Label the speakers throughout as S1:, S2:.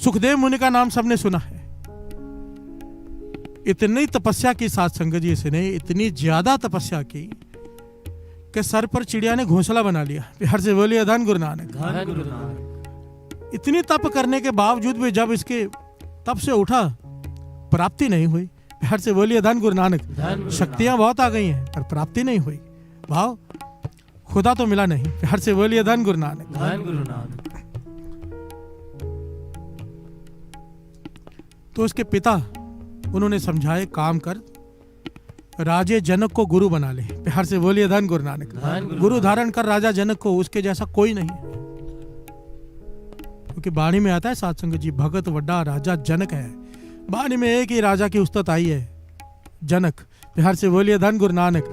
S1: सुखदेव मुनि का नाम सबने सुना है। इतनी तपस्या की साथ संगत जी इसने, इतनी ज्यादा तपस्या की कि सर पर चिड़िया ने घोंसला बना लिया। बिहार से बोलिए धन गुरु नानक। इतनी तप करने के बावजूद भी जब इसके तप से उठा, प्राप्ति नहीं हुई। बिहार से बोलिए धन गुरु नानक। शक्तियां बहुत आ गई हैं पर प्राप्ति नहीं हुई। भाव खुदा तो मिला नहीं। बिहार से बोलिए धन गुरु नानक। तो उसके पिता उन्होंने समझाए, काम कर, राजे जनक को गुरु बना ले। बिहार से बोलिए धन गुरु नानक। गुरु धारण कर राजा जनक को, उसके जैसा कोई नहीं। क्योंकि बाणी में आता है साध संगत जी, भगत वड्डा राजा जनक है। बाणी में एक ही राजा की उस्तत आई है, जनक। बिहार से बोलिए धन गुरु नानक।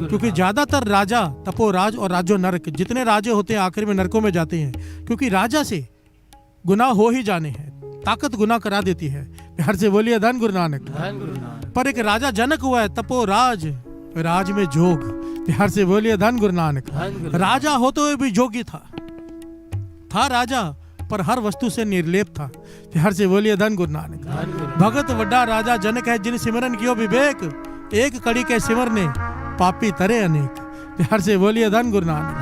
S1: क्योंकि ज्यादातर राजा, तपोराज और राजो नरक, जितने राजे होते हैं आखिर में नरकों में जाते हैं। क्योंकि राजा से गुनाह हो ही जाने हैं, ताकत गुनाह करा देती है। बिहार से बोलिए धन गुरु नानक। पर एक राजा जनक हुआ है, तपोराज, राज में जोग। बिहार से बोलिए धन गुरु नानक। राजा होते हुए भी जोगी था राजा, पर हर वस्तु से निर्लेप था। बिहार से बोलिए धन गुरु नानक। भगत वड्डा राजा जनक है, जिन सिमरन कियो विवेक, एक कड़ी के सिमर ने पापी तरे अनेक। बिहार से बोलिए धन गुरु नानक।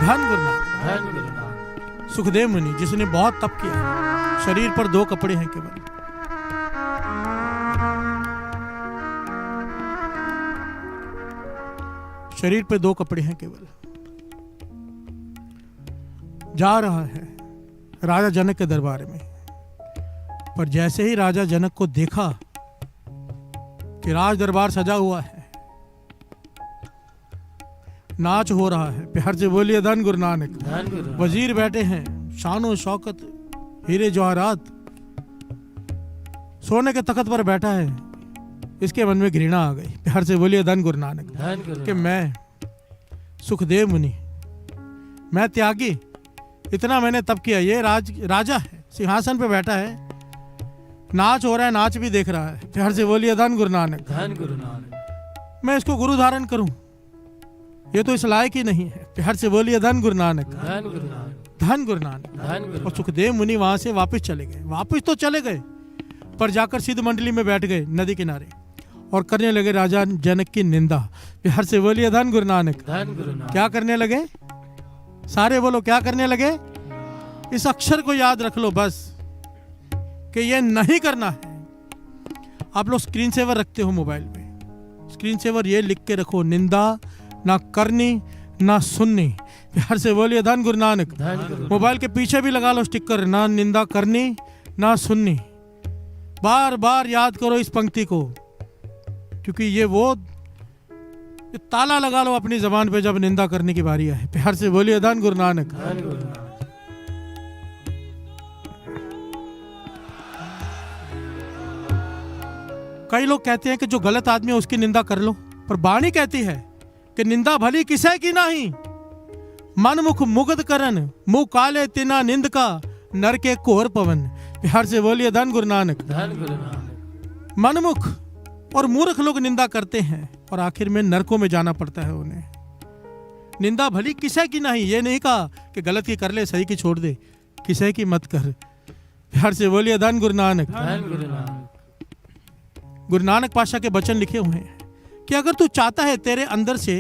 S1: धन गुरु नानक। सुखदेव मुनि जिसने बहुत तप किया, शरीर पर 2 कपड़े हैं केवल। शरीर पे 2 कपड़े हैं केवल। जा रहा है राजा जनक के दरबार में। पर जैसे ही राजा जनक को देखा कि राज दरबार सजा हुआ है, नाच हो रहा है। बिहार से बोलिए धन गुरु नानक। वजीर बैठे हैं, शानो शौकत, हीरे जवाहरात, सोने के तख्त पर बैठा है। इसके मन में घृणा आ गई। बिहार से बोलिए धन गुरु नानक। कि मैं सुखदेव मुनि, मैं त्यागी, इतना मैंने तप किया, ये राजा है, सिंहासन पे बैठा है, नाच हो रहा है, नाच भी देख रहा है। बिहार से बोलिए धन गुरु नानक। मैं इसको गुरु धारण करूं, ये तो इस लायक ही नहीं है। बिहार से बोलिए धन गुरु नानक। धन गुरु नानक। और सुखदेव मुनि वहां से वापस चले गए। वापस तो चले गए, पर जाकर सिद्ध मंडली में बैठ गए नदी किनारे और करने लगे राजा जनक की निंदा। बिहार से बोलिए धन गुरु नानक। क्या करने लगे? सारे बोलो, क्या करने लगे? इस अक्षर को याद रख लो बस, कि ये नहीं करना है। आप लोग स्क्रीन सेवर रखते हो मोबाइल में, स्क्रीन सेवर ये लिख के रखो, निंदा ना करनी ना सुननी। बिहार से बोलिए धन गुरु नानक। मोबाइल के पीछे भी लगा लो स्टिकर, ना निंदा करनी ना सुननी। बार बार याद करो इस पंक्ति को, क्योंकि ये ताला लगा लो अपनी जबान पे जब निंदा करने की बारी आए। बिहार से बोलिए धन गुरु नानक। कई लोग कहते हैं कि जो गलत आदमी है उसकी निंदा कर लो, पर बाणी कहती है कि निंदा भली किसे की नहीं, मन मुख मुग्ध करन, मुंह काले तिना निंद का, नर के कोहर पवन। बिहार से बोलिए धन गुरु नानक। मनमुख और मूर्ख लोग निंदा करते हैं और आखिर में नरकों में जाना पड़ता है उन्हें। निंदा भली किसे की नहीं, ये नहीं कहा कि गलत की कर ले, सही की छोड़ दे, किसे की मत कर। बिहार से बोलिए धन गुरु नानक। गुरु नानक पातशाह के वचन लिखे हुए हैं कि अगर तू चाहता है, तेरे अंदर से,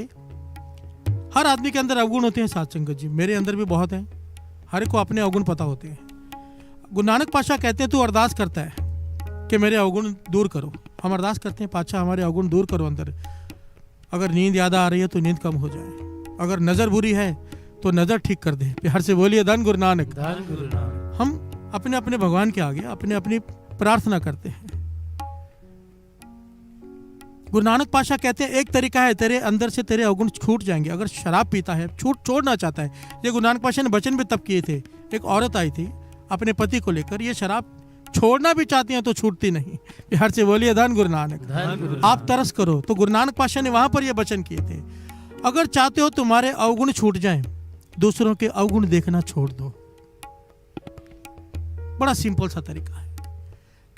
S1: हर आदमी के अंदर अवगुण होते हैं साध संगत जी, मेरे अंदर भी बहुत हैं, हर एक को अपने अवगुण पता होते हैं। गुरु नानक पातशाह कहते हैं तू अरदास करता है कि मेरे अवगुण दूर करो। हम अरदास करते हैं, पातशाह हमारे अवगुण दूर करो अंदर। अगर नींद याद आ रही है तो नींद कम हो जाए, अगर नजर बुरी है तो नजर ठीक कर दे। बिहार से बोलिए धन गुरु नानक। हम अपने अपने भगवान के आगे अपने अपनी प्रार्थना करते हैं। गुरु नानक पातशाह कहते हैं एक तरीका है, तेरे अंदर से तेरे अवगुण छूट जाएंगे। अगर शराब पीता है, छोड़ना चाहता है, ये गुरु नानक पातशाह ने वचन भी तब किए थे। एक औरत आई थी अपने पति को लेकर, ये शराब छोड़ना भी चाहती हैं तो छूटती नहीं। बिहार से बोलिए धन गुरु नानक। आप तरस करो, तो गुरु नानक पातशाह ने वहां पर ये वचन किए थे, अगर चाहते हो तुम्हारे अवगुण छूट जाएं, दूसरों के अवगुण देखना छोड़ दो। बड़ा सिंपल सा तरीका है,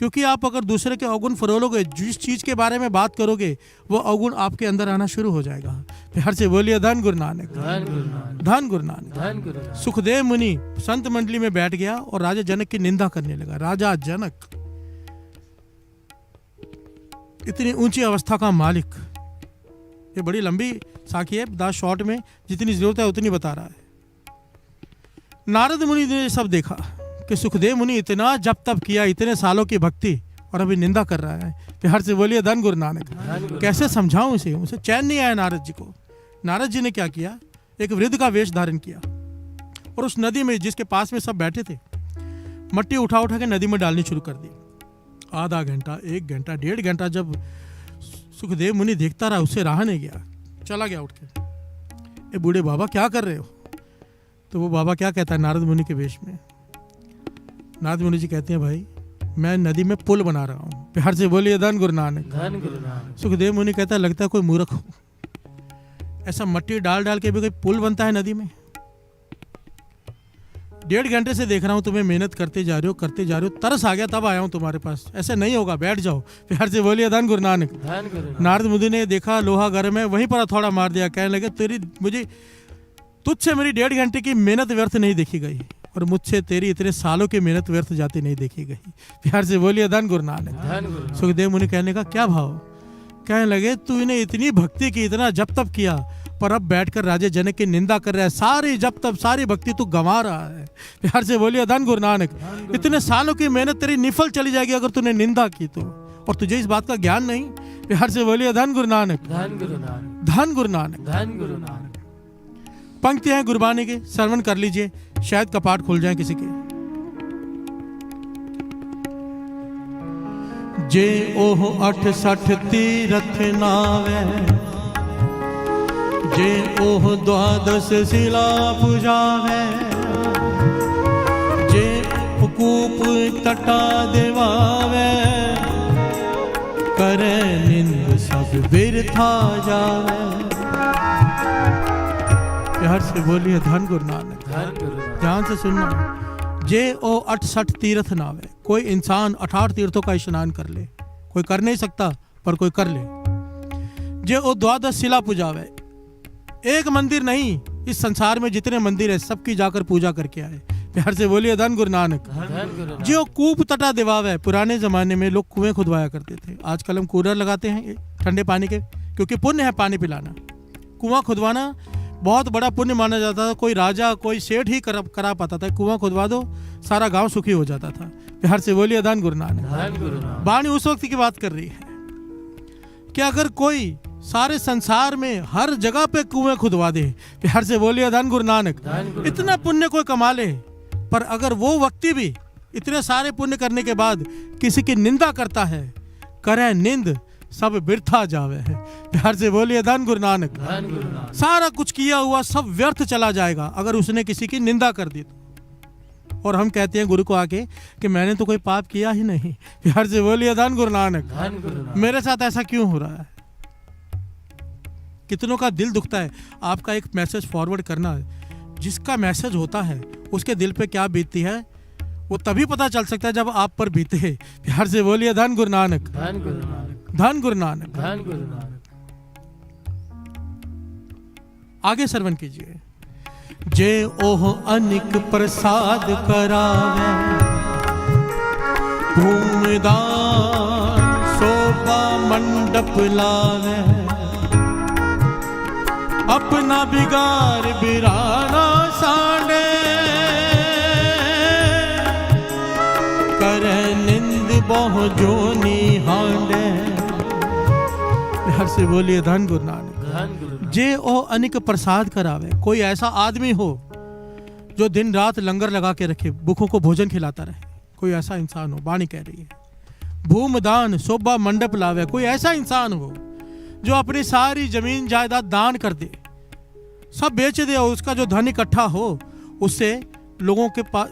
S1: क्योंकि आप अगर दूसरे के अवगुण फरोलोगे, जिस चीज के बारे में बात करोगे वो अवगुण आपके अंदर आना शुरू हो जाएगा। प्यार से बोलिए धन गुरु नानक, धन गुरु नानक। सुखदेव मुनि संत मंडली में बैठ गया और राजा जनक की निंदा करने लगा। राजा जनक इतनी ऊंची अवस्था का मालिक, ये बड़ी लंबी साखी है, 10 शॉर्ट में जितनी जरूरत है उतनी बता रहा है। नारद मुनि ने सब देखा कि सुखदेव मुनि इतना जप तप किया, इतने सालों की भक्ति, और अभी निंदा कर रहा है। प्यार से बोलिए धन गुरु नानक। कैसे समझाऊं इसे, उसे चैन नहीं आया नारद जी को। नारद जी ने क्या किया, एक वृद्ध का वेश धारण किया और उस नदी में जिसके पास में सब बैठे थे मट्टी उठा उठा के नदी में डालनी शुरू कर दी। आधा घंटा, 1 घंटा, 1.5 घंटा जब सुखदेव मुनि देखता रहा, उससे रहा नहीं गया, चला गया उठ के। ए बूढ़े बाबा क्या कर रहे हो? तो वो बाबा क्या कहता है नारद मुनि के वेश में। नारद मुनि जी कहते हैं भाई मैं नदी में पुल बना रहा हूँ। प्यार से बोलिए धन गुरु नानक। सुखदेव मुनि कहता है लगता है कोई मूर्ख हो, ऐसा मट्टी डाल डाल के भी कोई पुल बनता है नदी में? 1.5 घंटे से देख रहा हूँ तुम्हें, मेहनत करते जा रहे हो, तरस आ गया तब आया हूँ तुम्हारे पास, ऐसे नहीं होगा, बैठ जाओ। प्यार से बोलिए धन गुरु नानक। नारद मुनि ने देखा लोहा गर्म है, वहीं पर थोड़ा मार दिया, कहने लगे तुझसे मेरी 1.5 घंटे की मेहनत व्यर्थ नहीं देखी गई और मुझसे तेरी इतने सालों की मेहनत व्यर्थ जाती नहीं देखी गई। प्यार से बोलिए धन गुरु नानक। सुखदेव मुनि कहने का क्या भाव? कहने लगे तू इन्हें इतनी भक्ति की, इतना जप तप किया, पर अब बैठकर राजा जनक की निंदा कर रहा है, सारी जप तप सारी भक्ति तू गंवा रहा है। प्यार से बोलिए धन गुरु नानक। इतने सालों की मेहनत तेरी निफल चली जाएगी अगर तूने निंदा की तो, और तुझे इस बात का ज्ञान नहीं। प्यार से बोलिए धन गुरु नानक, धन गुरु नानक, धन गुरु नानक, धन गुरु नानक। पंक्तियां हैं गुरबानी के, श्रवण कर लीजिए, शायद कपाट खुल जाए किसी के। जे ओह 68 तीरथ नावे, जे ओह 12 शिला पुजावे, जे कूप तटा देवावे, करे निंद सब बिरथा जावे। प्यार से बोलिए धन गुरु नानक। ध्यान से सुनना। जे ओ 68 तीर्थ नावे, कोई इंसान 68 तीर्थों का स्नान कर ले, कोई कर नहीं सकता पर कोई कर ले। जे ओ 12 शिला पूजावे, एक मंदिर नहीं, इस संसार में जितने मंदिर है सबकी जाकर पूजा करके आए। प्यार से बोलिए धन गुरु नानक। जो कूप तटा दिवावे, पुराने जमाने में लोग कुएं खुदवाया करते थे, आजकल हम कूलर लगाते हैं ठंडे पानी के, क्योंकि पुण्य है पानी पिलाना। कुआं खुदवाना बहुत बड़ा पुण्य माना जाता था, कोई राजा कोई सेठ ही करा पाता था। कुआं खुदवा दो सारा गांव सुखी हो जाता था। प्यार से बोलिए धन गुरु नानक। वाणी उस वक्त की बात कर रही है कि अगर कोई सारे संसार में हर जगह पे कुएं खुदवा दे, प्यार से बोलिए धन गुरु नानक, इतना पुण्य कोई कमा ले, पर अगर वो व्यक्ति भी इतने सारे पुण्य करने के बाद किसी की निंदा करता है, करे निंद सब बिरथा जावे है। प्यार से बोलिए धन गुरु नानक। सारा कुछ किया हुआ सब व्यर्थ चला जाएगा अगर उसने किसी की निंदा कर दी तो। और हम कहते हैं गुरु को आके कि मैंने तो कोई पाप किया ही नहीं। प्यार से बोलिए धन गुरु नानक। मेरे साथ ऐसा क्यों हो रहा है? कितनों का दिल दुखता है। आपका एक मैसेज फॉरवर्ड करना, जिसका मैसेज होता है उसके दिल पे क्या बीतती है वो तभी पता चल सकता है जब आप पर बीते। प्यार से बोलिए धन गुरु नानक, धन गुरु नानक, धन गुरु नानक, धन गुरु नानक। आगे श्रवण कीजिए। जे ओह अनिक प्रसाद करावे, भूमिदान शोभा मंडप लावे, अपना बिगाड़ बिराना सांडे, करे निंद बहु जोनी हांडे। प्यार से बोलिए धन गुरु नानक। जे ओ अनिक प्रसाद करावे, कोई ऐसा आदमी हो जो दिन रात लंगर लगा के रखे, भूखों को भोजन खिलाता रहे, कोई ऐसा इंसान हो, वाणी कह रही है। भूमदान शोभा मंडप लावे, कोई ऐसा इंसान हो जो अपनी सारी जमीन जायदाद दान कर दे, सब बेच दे, और उसका जो धन इकट्ठा हो उससे लोगों के पास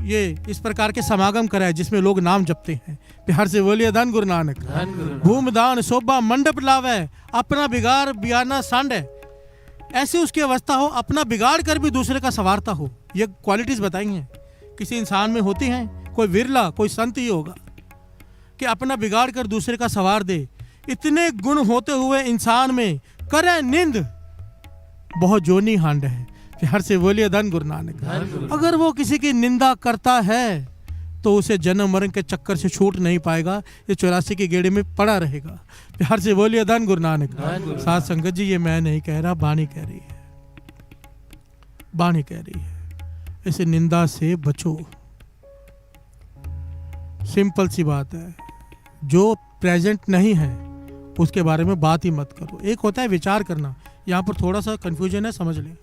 S1: ये इस प्रकार के समागम कराए जिसमें लोग नाम जपते हैं। प्यार से बोलिए धन गुरु नानक। भूमदान शोभा मंडप लावे, अपना बिगाड़ बियाना सांडे, ऐसी उसकी अवस्था हो अपना बिगाड़ कर भी दूसरे का संवारता हो। ये क्वालिटीज बताई हैं किसी इंसान में होती हैं, कोई विरला कोई संत ही होगा कि अपना बिगाड़ कर दूसरे का सवार दे। इतने गुण होते हुए इंसान में करे निंद, बहुत जोनी हांड है। प्यार से बोलिए धन गुरु नानक। अगर वो किसी की निंदा करता है तो उसे जन्म मरण के चक्कर से छूट नहीं पाएगा, ये 84 के गेड़े में पड़ा रहेगा। प्यार से बोलिए धन गुरु नानक। साथ संगत जी, ये मैं नहीं कह रहा, बानी कह रही है, बानी कह रही है। इस निंदा से बचो। सिंपल सी बात है, जो प्रेजेंट नहीं है उसके बारे में बात ही मत करो। एक होता है विचार करना, यहाँ पर थोड़ा सा कंफ्यूजन है, समझ लें।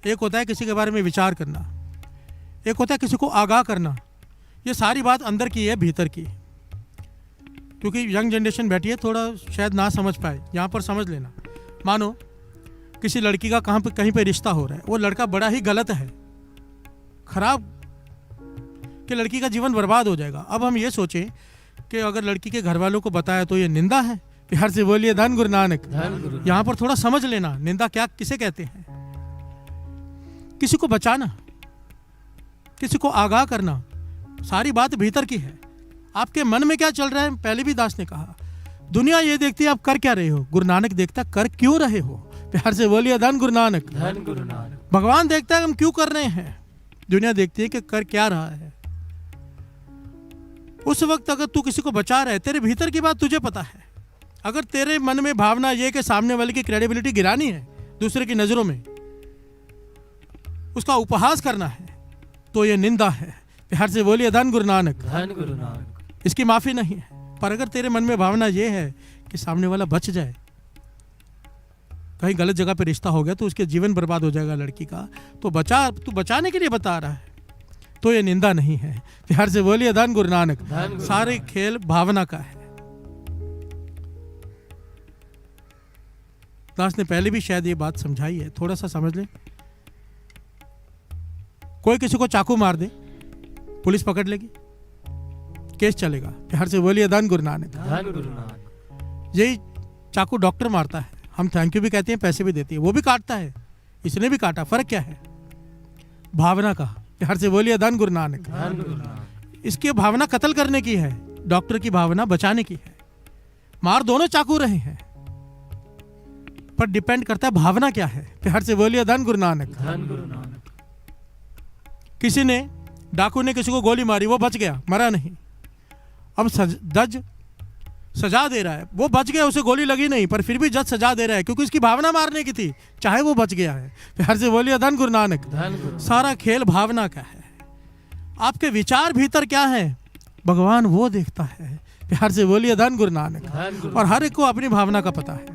S1: एक होता है किसी के बारे में विचार करना, एक होता है किसी को आगाह करना। ये सारी बात अंदर की है, भीतर की। क्योंकि यंग जनरेशन बैठी है, थोड़ा शायद ना समझ पाए, यहाँ पर समझ लेना। मानो किसी लड़की का कहीं पे रिश्ता हो रहा है, वो लड़का बड़ा ही गलत है, खराब, कि लड़की का जीवन बर्बाद हो जाएगा। अब हम ये सोचें कि अगर लड़की के घर वालों को बताया तो ये निंदा है। प्यार से बोलिए धन गुरु नानक। यहाँ पर थोड़ा समझ लेना, निंदा क्या किसे कहते हैं। किसी को बचाना, किसी को आगाह करना, सारी बात भीतर की है। आपके मन में क्या चल रहा है, पहले भी दास ने कहा, दुनिया ये देखती है आप कर क्या रहे हो, गुरु नानक देखता कर क्यों रहे हो। प्यार से बोलिए धन गुरु नानक। भगवान देखता है हम क्यों कर रहे हैं, दुनिया देखती है कि कर क्या रहा है। उस वक्त अगर तू किसी को बचा रहा है, तेरे भीतर की बात तुझे पता है। अगर तेरे मन में भावना ये कि सामने वाले की क्रेडिबिलिटी गिरानी है, दूसरे की नजरों में उसका उपहास करना है, तो ये निंदा है। प्यार से बोलिए धन गुरु नानक। इसकी माफी नहीं है। पर अगर तेरे मन में भावना ये है कि सामने वाला बच जाए, कहीं गलत जगह पे रिश्ता हो गया तो उसके जीवन बर्बाद हो जाएगा लड़की का, तो तू बचाने के लिए बता रहा है, तो ये निंदा नहीं है। प्यार से बोलिए धन गुरु नानक। सारे खेल भावना का है। दास ने पहले भी शायद ये बात समझाई है, थोड़ा सा समझ लें। कोई किसी को चाकू मार दे, पुलिस पकड़ लेगी, केस चलेगा। प्यार से बोलिए धन गुरु नानक। यही चाकू डॉक्टर मारता है, हम थैंक यू भी कहते हैं, पैसे भी देते हैं, वो भी काटता है, इसने भी काटा, फर्क क्या है, भावना का। प्यार से बोलिए धन गुरु नानक। इसकी भावना कत्ल करने की है, डॉक्टर की भावना बचाने की है। मार दोनों चाकू रहे हैं, पर डिपेंड करता है भावना क्या है। प्यार से बोलिए धन गुरु नानक। किसी ने, डाकू ने किसी को गोली मारी, वो बच गया, मरा नहीं। अब जज सजा दे रहा है, वो बच गया, उसे गोली लगी नहीं, पर फिर भी जज सजा दे रहा है क्योंकि उसकी भावना मारने की थी, चाहे वो बच गया है। प्यार से बोलिए धन गुरु नानक। सारा खेल भावना का है। आपके विचार भीतर क्या है, भगवान वो देखता है। प्यार से बोलिए धन गुरु नानक। और हर एक को अपनी भावना का पता है,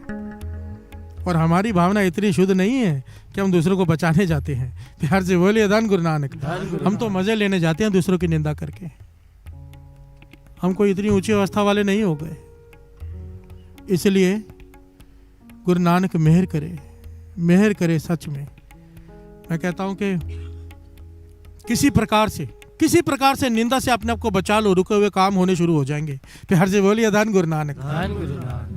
S1: और हमारी भावना इतनी शुद्ध नहीं है कि हम दूसरों को बचाने जाते हैं। प्यार से बोलिए धन गुरु नानक। हम तो मजे लेने जाते हैं दूसरों की निंदा करके। हम कोई इतनी ऊंची अवस्था वाले नहीं हो गए। इसलिए गुरु नानक मेहर करे, मेहर करे। सच में मैं कहता हूं कि किसी प्रकार से निंदा से अपने आप को बचा लो, रुके हुए काम होने शुरू हो जाएंगे। प्यार से बोलिए धन गुरु नानक।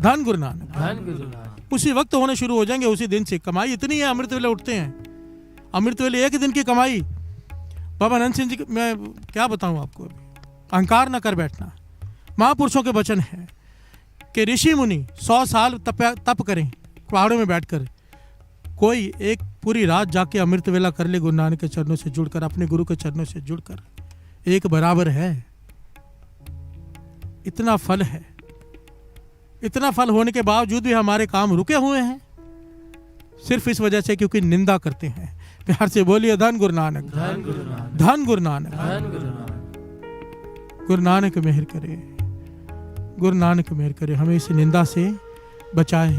S1: धन गुरु नानक। उसी वक्त होने शुरू हो जाएंगे, उसी दिन से। कमाई इतनी है, अमृत वेले उठते हैं, अमृत वेले एक दिन की कमाई। बाबा अनंत सिंह जी, मैं क्या बताऊं आपको, अहंकार न कर बैठना। महापुरुषों के वचन है कि ऋषि मुनि 100 साल तप करें पहाड़ों में बैठकर, कोई एक पूरी रात जाके अमृत वेला कर ले गुरु नानक के चरणों से जुड़कर, अपने गुरु के चरणों से जुड़कर, एक बराबर है। इतना फल है, इतना फल होने के बावजूद भी हमारे काम रुके हुए हैं, सिर्फ इस वजह से क्योंकि निंदा करते हैं। प्यार से बोलिए धन गुरु नानक। धन गुरु नानक। गुरु नानक मेहर करे, गुरु नानक मेहर करे, हमें इस निंदा से बचाए।